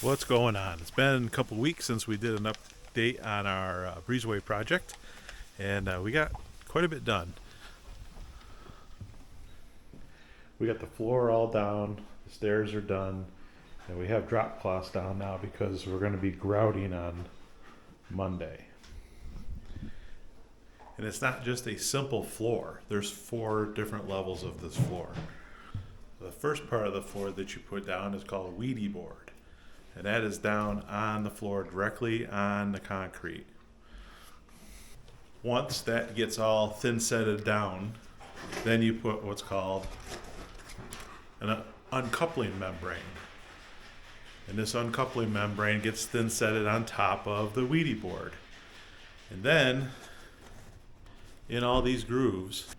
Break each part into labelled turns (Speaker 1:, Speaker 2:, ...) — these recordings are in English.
Speaker 1: What's going on? It's been a couple weeks since we did an update on our Breezeway project, and we got quite a bit done. We got the floor all down, the stairs are done, and we have drop cloths down now because we're going to be grouting on Monday. And it's not just a simple floor. There's 4 different levels of this floor. The first part of the floor that you put down is called a weedy board. And that is down on the floor directly on the concrete. Once that gets all thin setted down, then you put what's called an uncoupling membrane. And this uncoupling membrane gets thin setted on top of the weedy board. And then in all these grooves,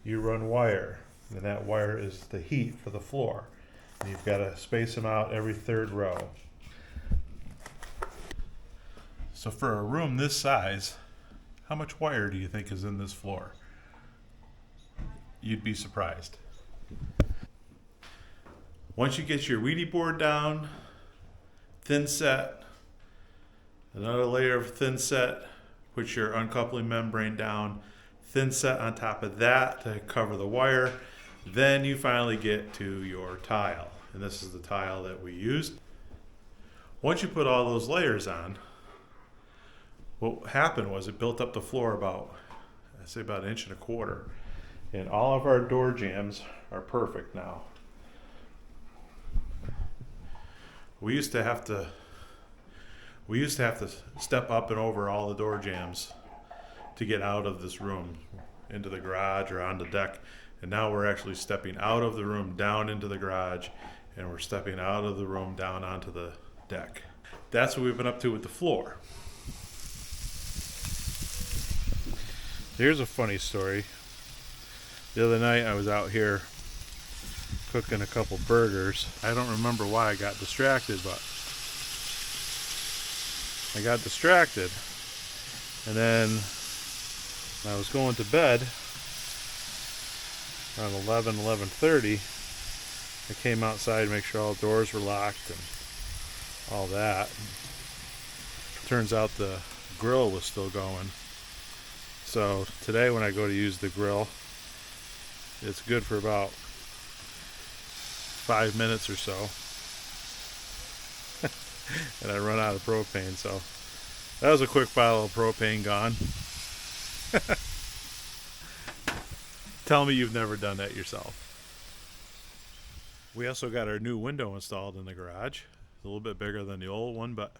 Speaker 1: you run wire. And that wire is the heat for the floor. And you've got to space them out every 3rd row. So for a room this size, how much wire do you think is in this floor? You'd be surprised. Once you get your weedy board down, thin set, another layer of thin set, put your uncoupling membrane down, thin set on top of that to cover the wire. Then you finally get to your tile, and this is the tile that we used. Once you put all those layers on, what happened was it built up the floor about, I'd say about 1.25 inches, and all of our door jambs are perfect now. We used to have to step up and over all the door jambs to get out of this room into the garage or on the deck. And now we're actually stepping out of the room down into the garage, and we're stepping out of the room down onto the deck. That's what we've been up to with the floor. Here's a funny story. The other night I was out here cooking a couple burgers. I don't remember why I got distracted, but I got distracted. And then when I was going to bed, around 11:30, I came outside to make sure all the doors were locked and all that. Turns out the grill was still going. So today when I go to use the grill, it's good for about 5 minutes or so. And I run out of propane, so that was a quick bottle of propane gone. Tell me you've never done that yourself. We also got our new window installed in the garage. It's a little bit bigger than the old one, but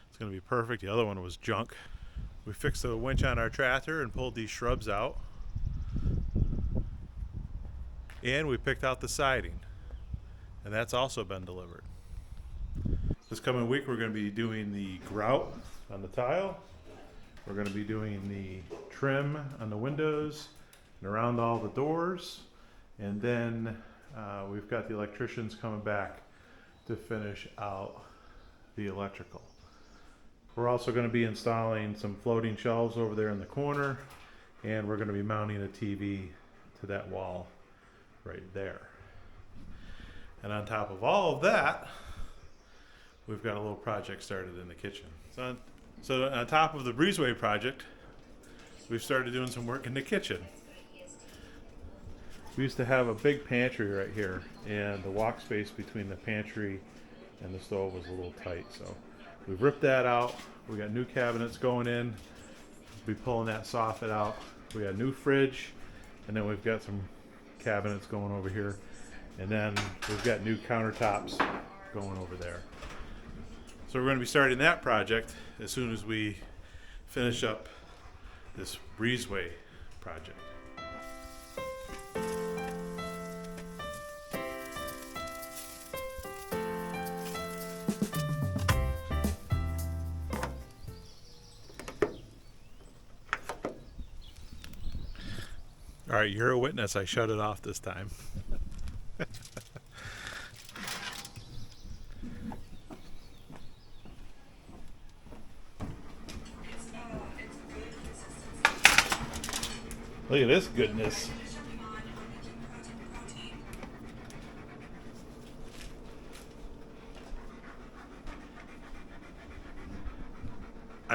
Speaker 1: it's going to be perfect. The other one was junk. We fixed the winch on our tractor and pulled these shrubs out. And we picked out the siding. And that's also been delivered. This coming week we're going to be doing the grout on the tile. We're going to be doing the trim on the windows and around all the doors, and then we've got the electricians coming back to finish out the electrical. We're also going to be installing some floating shelves over there in the corner, and we're going to be mounting a TV to that wall right there. And on top of all of that, we've got a little project started in the kitchen. So on top of the Breezeway project, we've started doing some work in the kitchen. We used to have a big pantry right here, and the walk space between the pantry and the stove was a little tight, so we've ripped that out. We got new cabinets going in. We'll be pulling that soffit out. We got a new fridge, and then we've got some cabinets going over here, and then we've got new countertops going over there. So we're going to be starting that project as soon as we finish up this Breezeway project. All right, you're a witness. I shut it off this time. Look at this goodness.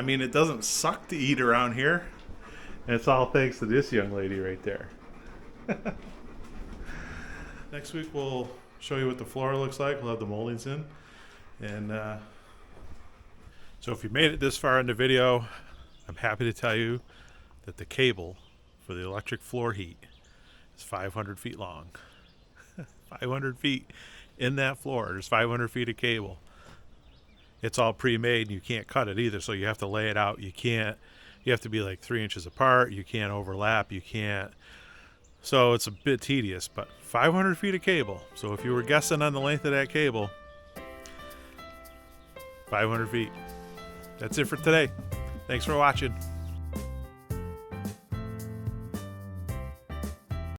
Speaker 1: I mean, it doesn't suck to eat around here. And it's all thanks to this young lady right there. Next week we'll show you what the floor looks like. We'll have the moldings in. And so if you made it this far in the video, I'm happy to tell you that the cable for the electric floor heat is 500 feet long. 500 feet in that floor. There's 500 feet of cable. It's all pre-made and you can't cut it either, so you have to lay it out. You have to be like 3 inches apart. You can't overlap. You can't. So it's a bit tedious, but 500 feet of cable. So if you were guessing on the length of that cable, 500 feet. That's it for today. Thanks for watching.